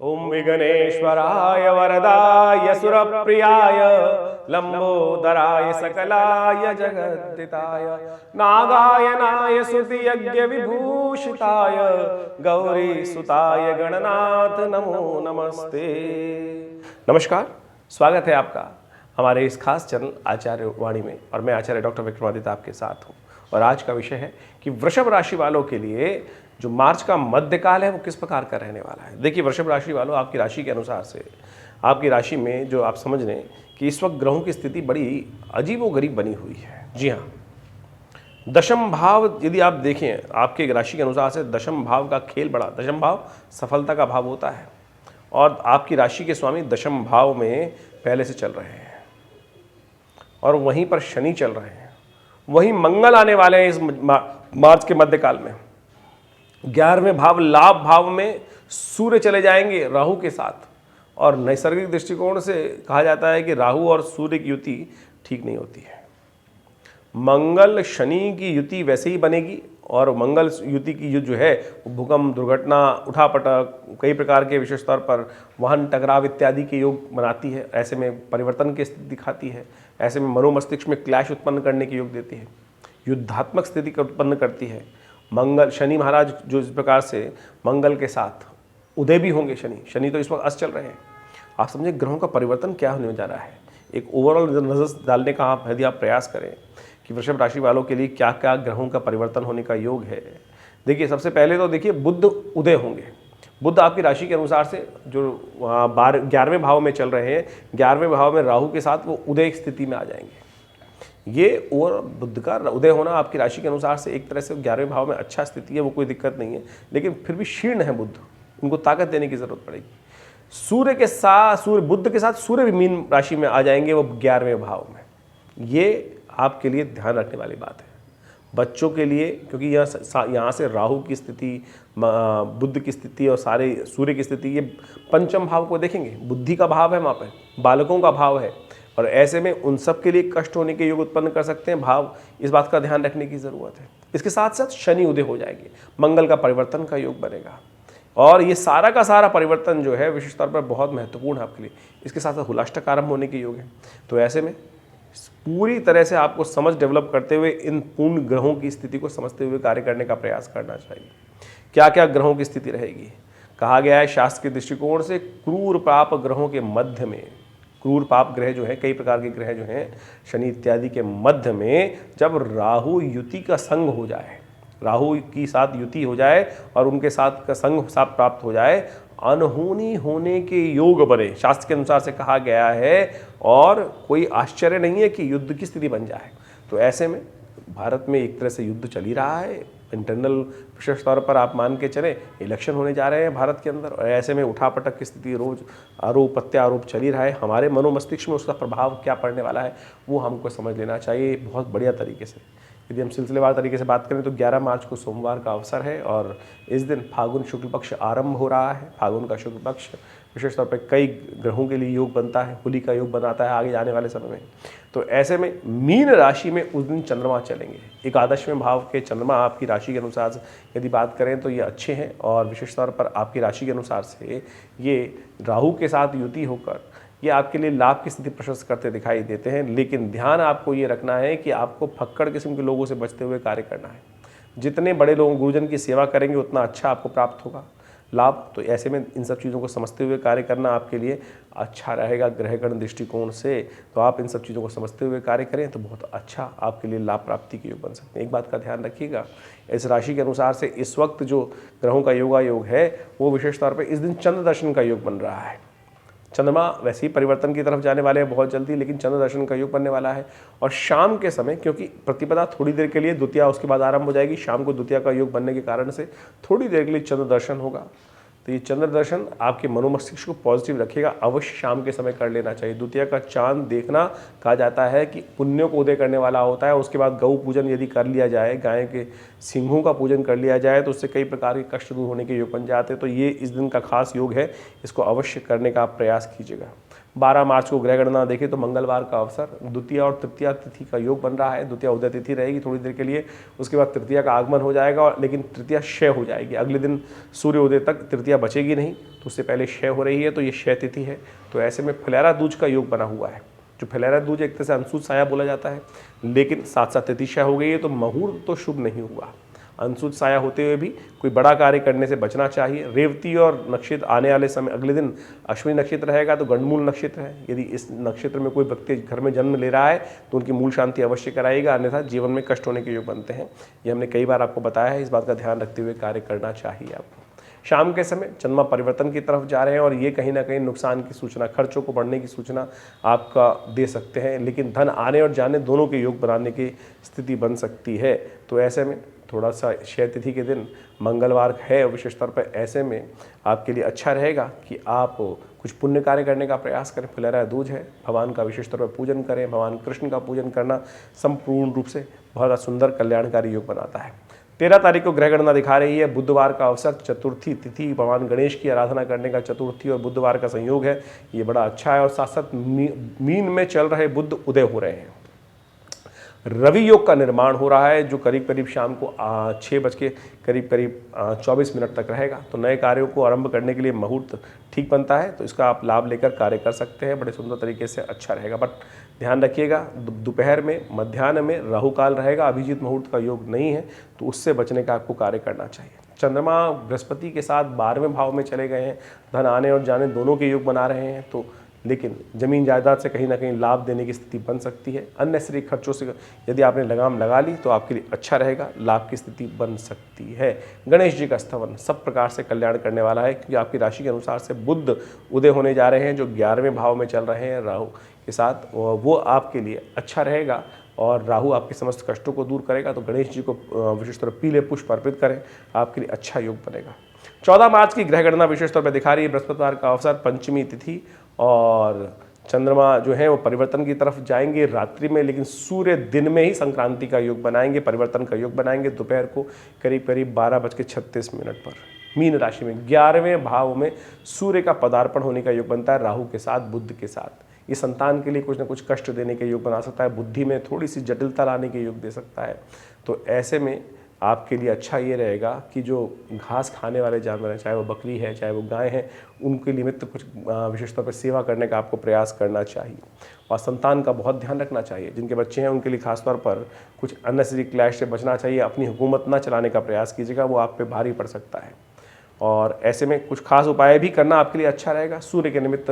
ओम विघ्नेश्वराय वरदाय सुरप्रियाय लंबोदराय सकलाय जगद्दिताय नागायनाय स्तुतियज्ञ विभूषिताय गौरी सुताय गणनाथ नमो नमस्ते। नमस्कार, स्वागत है आपका हमारे इस खास चैनल आचार्य वाणी में और मैं आचार्य डॉक्टर विक्रमादित्य आपके साथ हूँ। और आज का विषय है कि वृषभ राशि वालों के लिए जो मार्च का मध्यकाल है वो किस प्रकार का रहने वाला है। देखिए, वृषभ राशि वालों, आपकी राशि के अनुसार से आपकी राशि में जो आप समझ लें कि इस वक्त ग्रहों की स्थिति बड़ी अजीबोगरीब बनी हुई है। जी हाँ, दशम भाव यदि आप देखें आपके राशि के अनुसार से दशम भाव का खेल बड़ा, दशम भाव सफलता का भाव होता है और आपकी राशि के स्वामी दशम भाव में पहले से चल रहे हैं और वहीं पर शनि चल रहे हैं, वहीं मंगल आने वाले हैं इस मार्च के मध्यकाल में। 11वें भाव लाभ भाव में सूर्य चले जाएंगे राहु के साथ और नैसर्गिक दृष्टिकोण से कहा जाता है कि राहु और सूर्य की युति ठीक नहीं होती है। मंगल शनि की युति वैसे ही बनेगी और मंगल युति की युति जो है भूकंप, दुर्घटना, उठापटक, कई प्रकार के विशेष तौर पर वाहन टकराव इत्यादि के योग बनाती है। ऐसे में परिवर्तन की स्थिति दिखाती है। ऐसे में मनोमस्तिष्क में क्लैश उत्पन्न करने के योग देती है, युद्धात्मक स्थिति का उत्पन्न करती है। मंगल शनि महाराज जो इस प्रकार से मंगल के साथ उदय भी होंगे, शनि तो इस वक्त अस्त चल रहे हैं। आप समझे ग्रहों का परिवर्तन क्या होने जा रहा है। एक ओवरऑल नजर डालने का यदि आप प्रयास करें कि वृषभ राशि वालों के लिए क्या क्या ग्रहों का परिवर्तन होने का योग है। देखिए, सबसे पहले तो देखिए बुध उदय होंगे। बुध आपकी राशि के अनुसार से जो 11वें भाव में चल रहे हैं, 11वें भाव में राहु के साथ वो उदय स्थिति में आ जाएंगे। ये और बुध का उदय होना आपकी राशि के अनुसार से एक तरह से 11वें भाव में अच्छा स्थिति है, वो कोई दिक्कत नहीं है, लेकिन फिर भी शीर्ण है बुध, उनको ताकत देने की जरूरत पड़ेगी। बुध के साथ सूर्य भी मीन राशि में आ जाएंगे, वो 11वें भाव में। ये आपके लिए ध्यान रखने वाली बात है बच्चों के लिए, क्योंकि यहाँ से राहु की स्थिति, बुध की स्थिति और सारे सूर्य की स्थिति, ये पंचम भाव को देखेंगे। बुद्धि का भाव है, वहाँ पर बालकों का भाव है और ऐसे में उन सब के लिए कष्ट होने के योग उत्पन्न कर सकते हैं भाव। इस बात का ध्यान रखने की ज़रूरत है। इसके साथ साथ शनि उदय हो जाएंगे, मंगल का परिवर्तन का योग बनेगा और ये सारा का सारा परिवर्तन जो है विशेष तौर पर बहुत महत्वपूर्ण है आपके लिए। इसके साथ साथ हुलाष्टक आरंभ होने के योग है। तो ऐसे में पूरी तरह से आपको समझ डेवलप करते हुए इन पूर्ण ग्रहों की स्थिति को समझते हुए कार्य करने का प्रयास करना चाहिए। क्या क्या ग्रहों की स्थिति रहेगी। कहा गया है शास्त्र के दृष्टिकोण से क्रूर पाप ग्रहों के मध्य में, क्रूर पाप ग्रह जो है, कई प्रकार के ग्रह जो हैं शनि इत्यादि के मध्य में जब राहु युति का संग हो जाए, राहु की साथ युति हो जाए और उनके साथ का संग साथ प्राप्त हो जाए, अनहोनी होने के योग बने, शास्त्र के अनुसार से कहा गया है। और कोई आश्चर्य नहीं है कि युद्ध की स्थिति बन जाए। तो ऐसे में भारत में एक तरह से युद्ध चल ही रहा है। इंटरनल विशेष तौर पर आप मान के चले, इलेक्शन होने जा रहे हैं भारत के अंदर और ऐसे में उठापटक की स्थिति, रोज आरोप प्रत्यारोप चल ही रहा है। हमारे मनोमस्तिष्क में उसका प्रभाव क्या पड़ने वाला है वो हमको समझ लेना चाहिए बहुत बढ़िया तरीके से। यदि हम सिलसिलेवार तरीके से बात करें तो 11 मार्च को सोमवार का अवसर है और इस दिन फागुन शुक्ल पक्ष आरंभ हो रहा है। फागुन का शुक्ल पक्ष विशेष तौर पर कई ग्रहों के लिए योग बनता है, होली का योग बनाता है आगे जाने वाले समय में। तो ऐसे में मीन राशि में उस दिन चंद्रमा चलेंगे। 11वें भाव के चंद्रमा आपकी राशि के अनुसार से यदि बात करें तो ये अच्छे हैं और विशेष तौर पर आपकी राशि के अनुसार से ये राहु के साथ युति होकर ये आपके लिए लाभ की स्थिति प्रशस्त करते दिखाई देते हैं। लेकिन ध्यान आपको ये रखना है कि आपको फक्कड़ किस्म के लोगों से बचते हुए कार्य करना है। जितने बड़े लोग गुरुजन की सेवा करेंगे उतना अच्छा आपको प्राप्त होगा लाभ। तो ऐसे में इन सब चीज़ों को समझते हुए कार्य करना आपके लिए अच्छा रहेगा ग्रहगण दृष्टिकोण से। तो आप इन सब चीज़ों को समझते हुए कार्य करें तो बहुत अच्छा आपके लिए लाभ प्राप्ति के योग बन सकते हैं। एक बात का ध्यान रखिएगा, इस राशि के अनुसार से इस वक्त जो ग्रहों का योग है वो विशेष तौर पर इस दिन चंद्र दर्शन का योग बन रहा है। चंद्रमा वैसे ही परिवर्तन की तरफ जाने वाले हैं बहुत जल्दी, लेकिन चंद्र दर्शन का योग बनने वाला है और शाम के समय, क्योंकि प्रतिपदा थोड़ी देर के लिए, द्वितीया उसके बाद आरंभ हो जाएगी, शाम को द्वितीया का योग बनने के कारण से थोड़ी देर के लिए चंद्र दर्शन होगा। तो ये चंद्र दर्शन आपके मनोमस्तिष्क को पॉजिटिव रखेगा। अवश्य शाम के समय कर लेना चाहिए। द्वितीया का चांद देखना कहा जाता है कि पुण्यों को उदय करने वाला होता है। उसके बाद गौ पूजन यदि कर लिया जाए, गाय के सिंहों का पूजन कर लिया जाए तो उससे कई प्रकार के कष्ट दूर होने के योग बन जाते हैं। तो ये इस दिन का खास योग है, इसको अवश्य करने का आप प्रयास कीजिएगा। 12 मार्च को ग्रह गणना देखें तो मंगलवार का अवसर, द्वितीय और तृतीया तिथि का योग बन रहा है। द्वितीय उदय तिथि रहेगी थोड़ी देर के लिए, उसके बाद तृतीया का आगमन हो जाएगा, लेकिन तृतीया क्षय हो जाएगी। अगले दिन सूर्य उदय तक तृतीया बचेगी नहीं, तो उससे पहले क्षय हो रही है, तो ये क्षय तिथि है। तो ऐसे में फुलेरा दूज का योग बना हुआ है। जो फुलेरा दूज एक तरह से अंशुत साया बोला जाता है, लेकिन साथ साथ तिथि क्षय हो गई है, तो मुहूर्त तो शुभ नहीं हुआ। अंशुत साया होते हुए भी कोई बड़ा कार्य करने से बचना चाहिए। रेवती और नक्षत्र आने वाले समय, अगले दिन अश्विनी नक्षत्र रहेगा तो गंडमूल नक्षत्र है। यदि इस नक्षत्र में कोई व्यक्ति घर में जन्म ले रहा है तो उनकी मूल शांति अवश्य कराएगा, अन्यथा जीवन में कष्ट होने के योग बनते हैं। ये हमने कई बार आपको बताया है, इस बात का ध्यान रखते हुए कार्य करना चाहिए आपको। शाम के समय चंद्रमा परिवर्तन की तरफ जा रहे हैं और ये कहीं ना कहीं नुकसान की सूचना, खर्चों को बढ़ने की सूचना आपका दे सकते हैं, लेकिन धन आने और जाने दोनों के योग बनाने की स्थिति बन सकती है। तो ऐसे में थोड़ा सा क्षय तिथि के दिन मंगलवार है विशेष तौर पर, ऐसे में आपके लिए अच्छा रहेगा कि आप कुछ पुण्य कार्य करने का प्रयास करें। फुलेरा दूज है, भगवान का विशेष तौर पर पूजन करें। भगवान कृष्ण का पूजन करना संपूर्ण रूप से बहुत सुंदर कल्याणकारी योग बनाता है। 13 तारीख को ग्रह गणना दिखा रही है, बुधवार का अवसर, चतुर्थी तिथि, भगवान गणेश की आराधना करने का चतुर्थी और बुधवार का संयोग है, ये बड़ा अच्छा है। और साथ साथ मीन में चल रहे बुध उदय हो रहे हैं। रवि योग का निर्माण हो रहा है, जो करीब करीब शाम को 6 बज के करीब 24 मिनट तक रहेगा। तो नए कार्यों को आरंभ करने के लिए मुहूर्त ठीक बनता है, तो इसका आप लाभ लेकर कार्य कर सकते हैं, बड़े सुंदर तरीके से अच्छा रहेगा। बट ध्यान रखिएगा, दोपहर में, मध्याह्न में राहु काल रहेगा, अभिजीत मुहूर्त का योग नहीं है, तो उससे बचने का आपको कार्य करना चाहिए। चंद्रमा बृहस्पति के साथ 12वें भाव में चले गए हैं, धन आने और जाने दोनों के योग बना रहे हैं, तो लेकिन जमीन जायदाद से कहीं ना कहीं लाभ देने की स्थिति बन सकती है। अननेसेसरी खर्चों से यदि आपने लगाम लगा ली तो आपके लिए अच्छा रहेगा, लाभ की स्थिति बन सकती है। गणेश जी का स्तवन सब प्रकार से कल्याण करने वाला है, क्योंकि आपकी राशि के अनुसार से बुध उदय होने जा रहे हैं, जो 11वें भाव में चल रहे हैं राहु के साथ, वो आपके लिए अच्छा रहेगा और राहु आपके समस्त कष्टों को दूर करेगा। तो गणेश जी को विशेष तौर पर पीले पुष्प अर्पित करें, आपके लिए अच्छा योग बनेगा। 14 मार्च की ग्रह गणना विशेष तौर पर दिखा रही है, बृहस्पतिवार का अवसर, पंचमी तिथि, और चंद्रमा जो है वो परिवर्तन की तरफ जाएंगे रात्रि में, लेकिन सूर्य दिन में ही संक्रांति का योग बनाएंगे, परिवर्तन का योग बनाएंगे दोपहर को करीब 12:36 पर मीन राशि में 11वें भाव में सूर्य का पदार्पण होने का योग बनता है राहु के साथ, बुध के साथ। ये संतान के लिए कुछ ना कुछ कष्ट देने के योग बना सकता है, बुद्धि में थोड़ी सी जटिलता लाने के योग दे सकता है। तो ऐसे में आपके लिए अच्छा ये रहेगा कि जो घास खाने वाले जानवर हैं, चाहे वो बकरी है चाहे वो गाय है, उनके निमित्त कुछ विशेष तौर पर सेवा करने का आपको प्रयास करना चाहिए। और संतान का बहुत ध्यान रखना चाहिए, जिनके बच्चे हैं उनके लिए खासतौर पर कुछ अननेसेसरी क्लैश से बचना चाहिए। अपनी हुकूमत ना चलाने का प्रयास कीजिएगा, वो आप पे भारी पड़ सकता है। और ऐसे में कुछ खास उपाय भी करना आपके लिए अच्छा रहेगा। सूर्य के निमित्त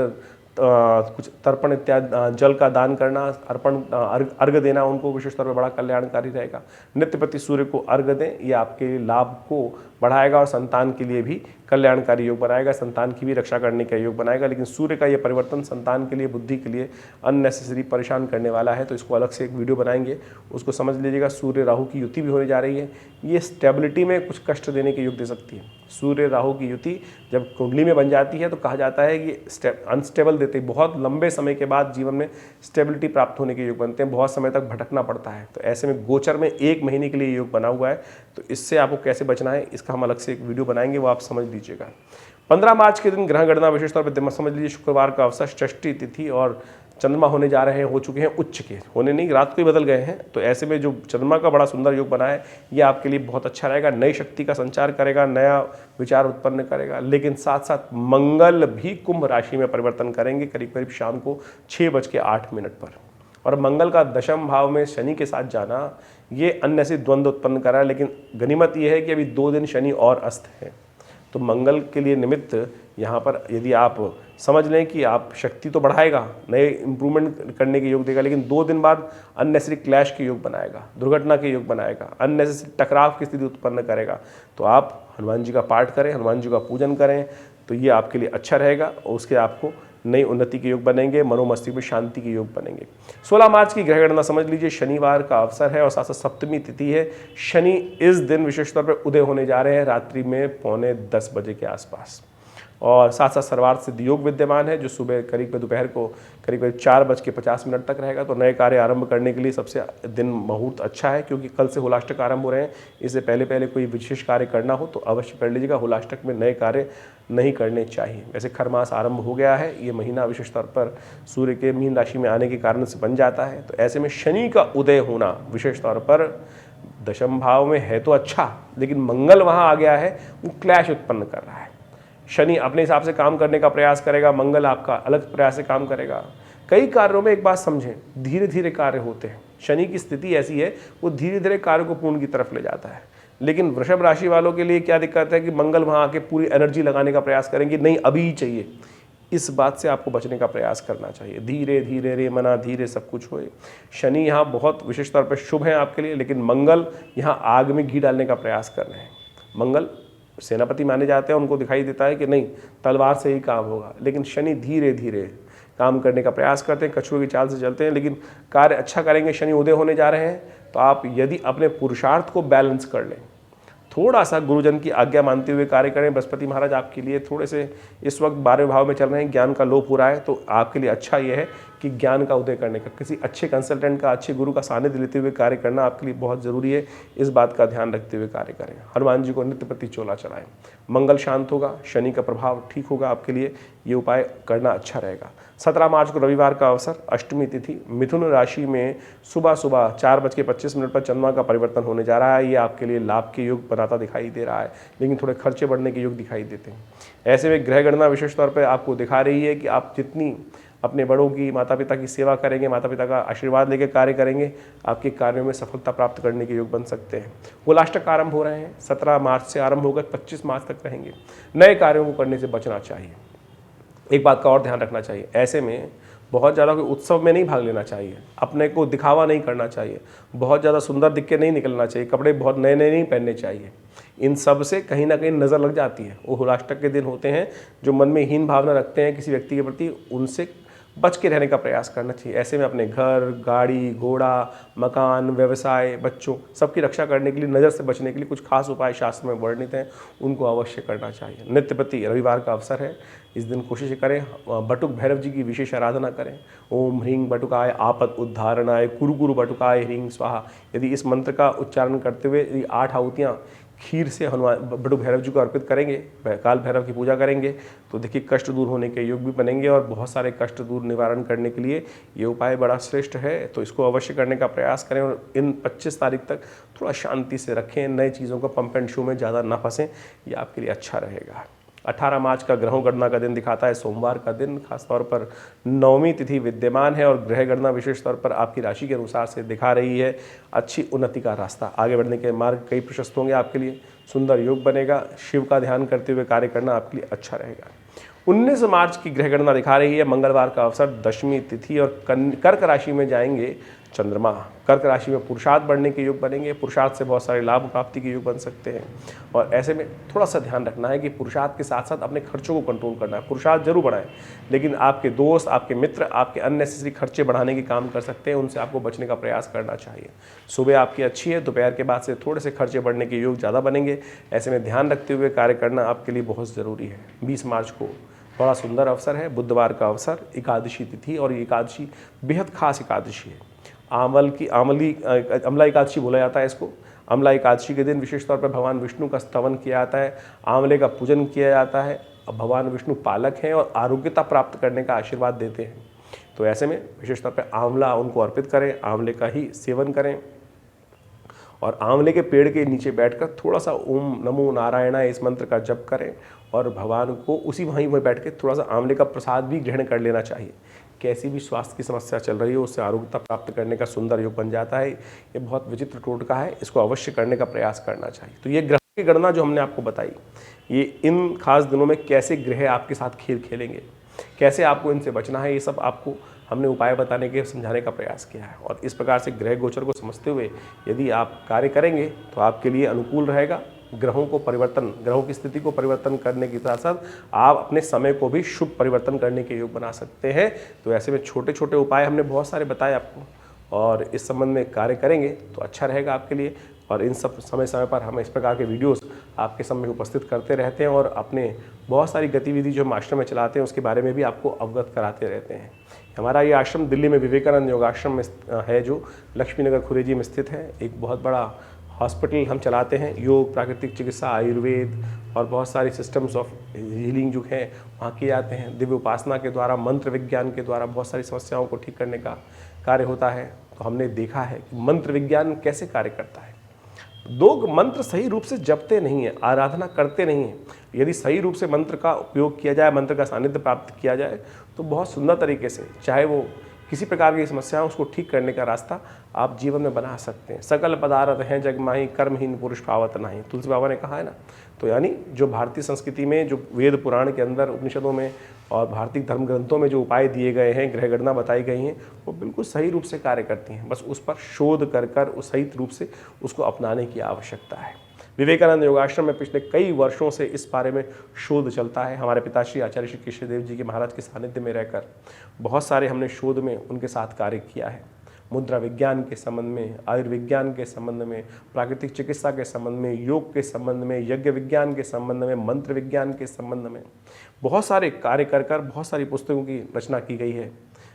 कुछ तर्पण इत्यादि जल का दान करना, अर्पण अर्घ देना उनको विशेष तौर पर बड़ा कल्याणकारी रहेगा। नित्य प्रति सूर्य को अर्घ दें, ये आपके लाभ को बढ़ाएगा और संतान के लिए भी कल्याणकारी योग बनाएगा, संतान की भी रक्षा करने का योग बनाएगा। लेकिन सूर्य का ये परिवर्तन संतान के लिए, बुद्धि के लिए अननेसेसरी परेशान करने वाला है, तो इसको अलग से एक वीडियो बनाएंगे, उसको समझ लीजिएगा। सूर्य राहु की युति भी होने जा रही है, ये स्टेबिलिटी में कुछ कष्ट देने के योग दे सकती है। सूर्य राहु की युति जब कुंडली में बन जाती है तो कहा जाता है कि अनस्टेबल देते, बहुत लंबे समय के बाद जीवन में स्टेबिलिटी प्राप्त होने के योग बनते हैं, बहुत समय तक भटकना पड़ता है। तो ऐसे में गोचर में 1 महीने के लिए योग बना हुआ है, तो इससे आपको कैसे बचना है इसका हम अलग से एक वीडियो बनाएंगे, वो आप समझ लीजिएगा। 15 मार्च के दिन ग्रह गणना विशेष तौर पर समझ लीजिए, शुक्रवार का अवसर, षष्ठी तिथि, और चंद्रमा होने जा रहे हैं, हो चुके हैं उच्च के, होने नहीं रात को ही बदल गए हैं। तो ऐसे में जो चंद्रमा का बड़ा सुंदर योग बना है, ये आपके लिए बहुत अच्छा रहेगा, नई शक्ति का संचार करेगा, नया विचार उत्पन्न करेगा। लेकिन साथ साथ मंगल भी कुंभ राशि में परिवर्तन करेंगे करीब करीब शाम को 6:08 पर। और मंगल का दशम भाव में शनि के साथ जाना, ये अन्य से द्वंद्व उत्पन्न कर रहा है। लेकिन गनीमत ये है कि अभी 2 दिन शनि और अस्त है, तो मंगल के लिए निमित्त यहाँ पर यदि आप समझ लें कि आप शक्ति तो बढ़ाएगा, नए इंप्रूवमेंट करने के योग देगा, लेकिन 2 दिन बाद अननेसेसरी क्लैश के योग बनाएगा, दुर्घटना के योग बनाएगा, अननेसेसरी टकराव की स्थिति उत्पन्न करेगा। तो आप हनुमान जी का पाठ करें, हनुमान जी का पूजन करें, तो ये आपके लिए अच्छा रहेगा और उसके आपको नई उन्नति के योग बनेंगे, मनोमस्तिष्क में शांति के योग बनेंगे। 16 मार्च की ग्रह गणना समझ लीजिए, शनिवार का अवसर है और साथ साथ सप्तमी तिथि है। शनि इस दिन विशेष तौर पर उदय होने जा रहे हैं रात्रि में 9:45 बजे के आसपास, और साथ साथ सर्वार्थ सिद्ध योग विद्यमान है जो सुबह करीब दोपहर को करीब 4:50 तक रहेगा। तो नए कार्य आरंभ करने के लिए सबसे दिन मुहूर्त अच्छा है, क्योंकि कल से होलाष्टक आरंभ हो रहे हैं। इससे पहले कोई विशेष कार्य करना हो तो अवश्य कर लीजिएगा। होलाष्टक में नए कार्य नहीं करने चाहिए। वैसे खर मास आरंभ हो गया है, ये महीना विशेष तौर पर सूर्य के मीन राशि में आने के कारण से बन जाता है। तो ऐसे में शनि का उदय होना विशेष तौर पर दशम भाव में है तो अच्छा, लेकिन मंगल वहाँ आ गया है, वो क्लैश उत्पन्न कर रहा है। शनि अपने हिसाब से काम करने का प्रयास करेगा, मंगल आपका अलग प्रयास से काम करेगा। कई कार्यों में एक बात समझें, धीरे धीरे कार्य होते हैं। शनि की स्थिति ऐसी है, वो धीरे धीरे कार्य को पूर्ण की तरफ ले जाता है। लेकिन वृषभ राशि वालों के लिए क्या दिक्कत है कि मंगल वहाँ आके पूरी एनर्जी लगाने का प्रयास करेंगे, नहीं अभी ही चाहिए। इस बात से आपको बचने का प्रयास करना चाहिए। धीरे धीरे रे मना धीरे सब कुछ होए। शनि यहाँ बहुत विशेष तौर पर शुभ है आपके लिए, लेकिन मंगल यहाँ आग में घी डालने का प्रयास कर रहे हैं। मंगल सेनापति माने जाते हैं, उनको दिखाई देता है कि नहीं तलवार से ही काम होगा, लेकिन शनि धीरे धीरे काम करने का प्रयास करते हैं, कछुए की चाल से चलते हैं, लेकिन कार्य अच्छा करेंगे। शनि उदय होने जा रहे हैं, तो आप यदि अपने पुरुषार्थ को बैलेंस कर लें, थोड़ा सा गुरुजन की आज्ञा मानते हुए कार्य करें। बृहस्पति महाराज आपके लिए थोड़े से इस वक्त 12वें भाव में चल रहे हैं, ज्ञान का लोप हो रहा है, तो आपके लिए अच्छा यह है कि ज्ञान का उदय करने का, किसी अच्छे कंसल्टेंट का, अच्छे गुरु का सानिध्य लेते हुए कार्य करना आपके लिए बहुत जरूरी है। इस बात का ध्यान रखते हुए कार्य करें। हनुमान जी को नित्य प्रति चोला चढ़ाएं। मंगल शांत होगा, शनि का प्रभाव ठीक होगा आपके लिए, ये उपाय करना अच्छा रहेगा। 17 मार्च को रविवार का अवसर, अष्टमी तिथि, मिथुन राशि में सुबह 4:25 पर चंद्रमा का परिवर्तन होने जा रहा है। ये आपके लिए लाभ के योग बनाता दिखाई दे रहा है, लेकिन थोड़े खर्चे बढ़ने के योग दिखाई देते हैं। ऐसे में ग्रह गणना विशेष तौर पर आपको दिखा रही है कि आप जितनी अपने बड़ों की, माता पिता की सेवा करेंगे, माता पिता का आशीर्वाद लेकर कार्य करेंगे, आपके कार्यों में सफलता प्राप्त करने के योग बन सकते हैं। होलाष्टक आरंभ हो रहे हैं, 17 मार्च से आरंभ होकर 25 मार्च तक रहेंगे। नए कार्यों को करने से बचना चाहिए। एक बात का और ध्यान रखना चाहिए, ऐसे में बहुत ज़्यादा कोई उत्सव में नहीं भाग लेना चाहिए, अपने को दिखावा नहीं करना चाहिए, बहुत ज़्यादा सुंदर दिख के नहीं निकलना चाहिए, कपड़े बहुत नए नए नहीं पहनने चाहिए। इन सब से कहीं ना कहीं नज़र लग जाती है। वो होलाष्टक के दिन होते हैं, जो मन में हीन भावना रखते हैं किसी व्यक्ति के प्रति, उनसे बच के रहने का प्रयास करना चाहिए। ऐसे में अपने घर, गाड़ी, घोड़ा, मकान, व्यवसाय, बच्चों सबकी रक्षा करने के लिए, नज़र से बचने के लिए कुछ खास उपाय शास्त्र में वर्णित हैं, उनको अवश्य करना चाहिए। नित्य प्रति रविवार का अवसर है, इस दिन कोशिश करें बटुक भैरव जी की विशेष आराधना करें। ओम ह्रीं बटुकाय आपद उद्धारणाय कुरु कुरु बटुकाय ह्रीं स्वाहा। यदि इस मंत्र का उच्चारण करते हुए यदि 8 आहुतियाँ खीर से हनुमान बटुक भैरव जी को अर्पित करेंगे, काल भैरव की पूजा करेंगे, तो देखिए कष्ट दूर होने के योग भी बनेंगे, और बहुत सारे कष्ट दूर निवारण करने के लिए ये उपाय बड़ा श्रेष्ठ है। तो इसको अवश्य करने का प्रयास करें, और इन 25 तारीख तक थोड़ा शांति से रखें, नए चीज़ों को पंप एंड शो में ज़्यादा ना फंसें, ये आपके लिए अच्छा रहेगा। 18 मार्च का ग्रहों गणना का दिन दिखाता है, सोमवार का दिन, खासतौर पर 9वीं तिथि विद्यमान है, और ग्रह गणना विशेष तौर पर आपकी राशि के अनुसार से दिखा रही है अच्छी उन्नति का रास्ता। आगे बढ़ने के मार्ग कई प्रशस्त होंगे आपके लिए, सुंदर योग बनेगा। शिव का ध्यान करते हुए कार्य करना आपके लिए अच्छा रहेगा। 19 मार्च की ग्रह गणना दिखा रही है, मंगलवार का अवसर, दशमी तिथि, और कर्क राशि में जाएंगे चंद्रमा। कर्क राशि में पुरुषार्थ बढ़ने के योग बनेंगे, पुरुषार्थ से बहुत सारे लाभ प्राप्ति के योग बन सकते हैं। और ऐसे में थोड़ा सा ध्यान रखना है कि पुरुषार्थ के साथ साथ अपने खर्चों को कंट्रोल करना है। पुरुषार्थ जरूर बढ़ाएं, लेकिन आपके दोस्त, आपके मित्र आपके अननेसेसरी खर्चे बढ़ाने के काम कर सकते हैं, उनसे आपको बचने का प्रयास करना चाहिए। सुबह आपकी अच्छी है, दोपहर के बाद से थोड़े से खर्चे बढ़ने के योग ज़्यादा बनेंगे। ऐसे में ध्यान रखते हुए कार्य करना आपके लिए बहुत ज़रूरी है। 20 मार्च को बड़ा सुंदर अवसर है, बुधवार का अवसर, एकादशी तिथि, और ये एकादशी बेहद खास एकादशी है। अमला एकादशी बोला जाता है इसको। अमला एकादशी के दिन विशेष तौर पर भगवान विष्णु का स्तवन किया जाता है, आंवले का पूजन किया जाता है। भगवान विष्णु पालक हैं और आरोग्यता प्राप्त करने का आशीर्वाद देते हैं, तो ऐसे में विशेष तौर पर आंवला उनको अर्पित करें, आंवले का ही सेवन करें, और आंवले के पेड़ के नीचे बैठकर थोड़ा सा ओम नमो नारायणाय इस मंत्र का जप करें, और भगवान को उसी वहीं पर बैठ के थोड़ा सा आंवले का प्रसाद भी ग्रहण कर लेना चाहिए। कैसी भी स्वास्थ्य की समस्या चल रही हो, उससे आरोग्यता प्राप्त करने का सुंदर योग बन जाता है। ये बहुत विचित्र टोटका है, इसको अवश्य करने का प्रयास करना चाहिए। तो ये ग्रह की गणना जो हमने आपको बताई, ये इन खास दिनों में कैसे ग्रह आपके साथ खेल खेलेंगे, कैसे आपको इनसे बचना है, ये सब आपको हमने उपाय बताने के, समझाने का प्रयास किया है। और इस प्रकार से ग्रह गोचर को समझते हुए यदि आप कार्य करेंगे तो आपके लिए अनुकूल रहेगा। ग्रहों को परिवर्तन, ग्रहों की स्थिति को परिवर्तन करने के साथ साथ आप अपने समय को भी शुभ परिवर्तन करने के योग बना सकते हैं। तो ऐसे में छोटे छोटे उपाय हमने बहुत सारे बताए आपको, और इस संबंध में कार्य करेंगे तो अच्छा रहेगा आपके लिए। और इन सब समय समय पर हम इस प्रकार के वीडियोस आपके सामने उपस्थित करते रहते हैं और अपने बहुत सारी गतिविधि जो हम आश्रम में चलाते हैं उसके बारे में भी आपको अवगत कराते रहते हैं। हमारा ये आश्रम दिल्ली में विवेकानंद योगाश्रम में है, जो लक्ष्मी नगर खुरेजी में स्थित है। एक बहुत बड़ा हॉस्पिटल हम चलाते हैं। योग, प्राकृतिक चिकित्सा, आयुर्वेद और बहुत सारी सिस्टम्स ऑफ हीलिंग जो है वहाँ किए जाते हैं। दिव्य उपासना के द्वारा, मंत्र विज्ञान के द्वारा बहुत सारी समस्याओं को ठीक करने का कार्य होता है। तो हमने देखा है कि मंत्र विज्ञान कैसे कार्य करता है। लोग मंत्र सही रूप से जपते नहीं हैं, आराधना करते नहीं हैं। यदि सही रूप से मंत्र का उपयोग किया जाए, मंत्र का सानिध्य प्राप्त किया जाए तो बहुत सुंदर तरीके से, चाहे वो किसी प्रकार की समस्याओं उसको ठीक करने का रास्ता आप जीवन में बना सकते हैं। सकल पदार्थ हैं जग माही, कर्महीन पुरुष पावत नहीं, तुलसी बाबा ने कहा है ना। तो यानी जो भारतीय संस्कृति में, जो वेद पुराण के अंदर, उपनिषदों में और भारतीय धर्म ग्रंथों में जो उपाय दिए गए हैं, ग्रह गणना बताई गई हैं, वो बिल्कुल सही रूप से कार्य करती हैं। बस उस पर शोध कर उस सही रूप से उसको अपनाने की आवश्यकता है। विवेकानंद योगाश्रम में पिछले कई वर्षों से इस बारे में शोध चलता है। हमारे पिताश्री आचार्य श्री कृष्णदेव जी के महाराज के सानिध्य में रहकर बहुत सारे हमने शोध में उनके साथ कार्य किया है। मुद्रा विज्ञान के संबंध में, आयुर्विज्ञान के संबंध में, प्राकृतिक चिकित्सा के संबंध में, योग के संबंध में, यज्ञ विज्ञान के संबंध में, मंत्र विज्ञान के संबंध में बहुत सारे कार्य कर बहुत सारी पुस्तकों की रचना की गई है।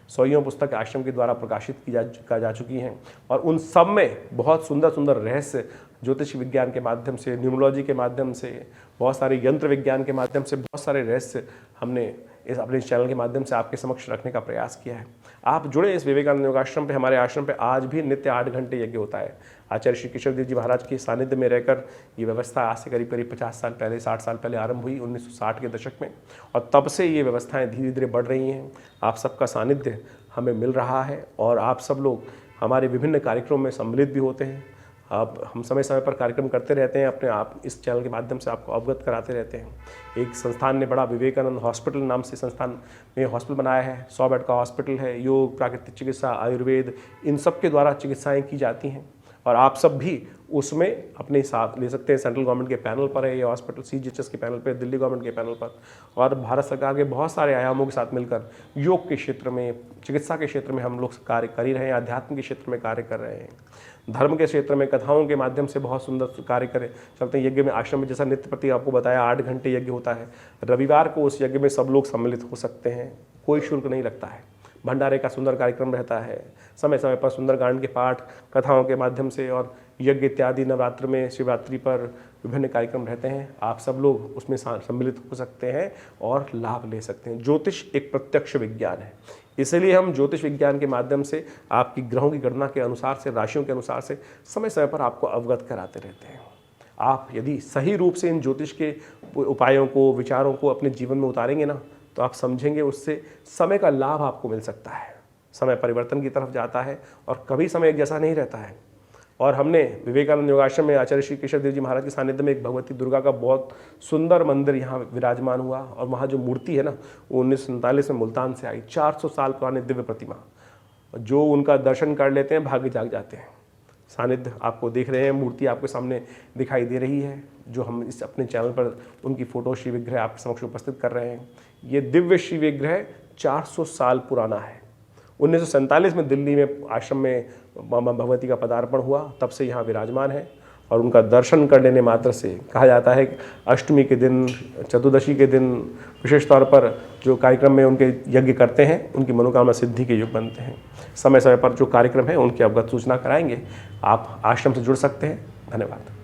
100 पुस्तक आश्रम के द्वारा प्रकाशित की जा चुकी हैं और उन सब में बहुत सुंदर सुंदर रहस्य ज्योतिष विज्ञान के माध्यम से, न्यूमरोलॉजी के माध्यम से, बहुत सारे यंत्र विज्ञान के माध्यम से बहुत सारे रहस्य हमने इस अपने चैनल के माध्यम से आपके समक्ष रखने का प्रयास किया है। आप जुड़े इस विवेकानंद योगाश्रम पे। हमारे आश्रम पे आज भी नित्य 8 घंटे यज्ञ होता है। आचार्य श्री कृष्णदेव जी महाराज के सानिध्य में रहकर ये व्यवस्था आज से करीब 50 साल पहले, 60 साल पहले आरंभ हुई 1960 के दशक में, और तब से ये व्यवस्थाएं धीरे धीरे बढ़ रही हैं। आप सबका सानिध्य हमें मिल रहा है और आप सब लोग हमारे विभिन्न कार्यक्रमों में सम्मिलित भी होते हैं। अब हम समय समय पर कार्यक्रम करते रहते हैं, अपने आप इस चैनल के माध्यम से आपको अवगत कराते रहते हैं। एक संस्थान ने बड़ा विवेकानंद हॉस्पिटल नाम से संस्थान में हॉस्पिटल बनाया है। 100 बेड का हॉस्पिटल है। योग, प्राकृतिक चिकित्सा, आयुर्वेद, इन सब के द्वारा चिकित्साएं की जाती हैं और आप सब भी उसमें अपने साथ ले सकते हैं। सेंट्रल गवर्नमेंट के पैनल पर है ये हॉस्पिटल, CGHS के पैनल पर, दिल्ली गवर्नमेंट के पैनल पर, और भारत सरकार के बहुत सारे आयामों के साथ मिलकर योग के क्षेत्र में, चिकित्सा के क्षेत्र में हम लोग कार्य कर ही रहे हैं। अध्यात्म के क्षेत्र में कार्य कर रहे हैं। धर्म के क्षेत्र में कथाओं के माध्यम से बहुत सुंदर कार्य करें चलते हैं। यज्ञ में आश्रम में जैसा नित्य प्रति आपको बताया 8 घंटे यज्ञ होता है। रविवार को उस यज्ञ में सब लोग सम्मिलित हो सकते हैं, कोई शुल्क नहीं लगता है। भंडारे का सुंदर कार्यक्रम रहता है। समय समय पर सुंदरकांड के पाठ कथाओं के माध्यम से और यज्ञ इत्यादि, नवरात्र में, शिवरात्रि पर विभिन्न कार्यक्रम रहते हैं। आप सब लोग उसमें सम्मिलित हो सकते हैं और लाभ ले सकते हैं। ज्योतिष एक प्रत्यक्ष विज्ञान है, इसलिए हम ज्योतिष विज्ञान के माध्यम से आपकी ग्रहों की गणना के अनुसार से, राशियों के अनुसार से समय समय पर आपको अवगत कराते रहते हैं। आप यदि सही रूप से इन ज्योतिष के उपायों को, विचारों को अपने जीवन में उतारेंगे ना, तो आप समझेंगे उससे समय का लाभ आपको मिल सकता है। समय परिवर्तन की तरफ जाता है और कभी समय एक जैसा नहीं रहता है। और हमने विवेकानंद योगाश्रम में आचार्य श्री कृष्णदेव जी महाराज के सानिध्य में एक भगवती दुर्गा का बहुत सुंदर मंदिर यहाँ विराजमान हुआ और वहाँ जो मूर्ति है ना, वो 1947 में मुल्तान से आई। 400 साल पुरानी दिव्य प्रतिमा, जो उनका दर्शन कर लेते हैं भाग्य जाग जाते हैं। सानिध्य आपको देख रहे हैं, मूर्ति आपके सामने दिखाई दे रही है, जो हम इस अपने चैनल पर उनकी फोटो श्री विग्रह आपके समक्ष उपस्थित कर रहे हैं। ये दिव्य श्री विग्रह 400 साल पुराना है। 1947 में दिल्ली में आश्रम में भगवती का पदार्पण हुआ, तब से यहाँ विराजमान है और उनका दर्शन कर लेने मात्र से कहा जाता है कि अष्टमी के दिन, चतुर्दशी के दिन विशेष तौर पर जो कार्यक्रम में उनके यज्ञ करते हैं, उनकी मनोकामना सिद्धि के योग बनते हैं। समय समय पर जो कार्यक्रम है उनकी अवगत सूचना कराएंगे। आप आश्रम से जुड़ सकते हैं। धन्यवाद।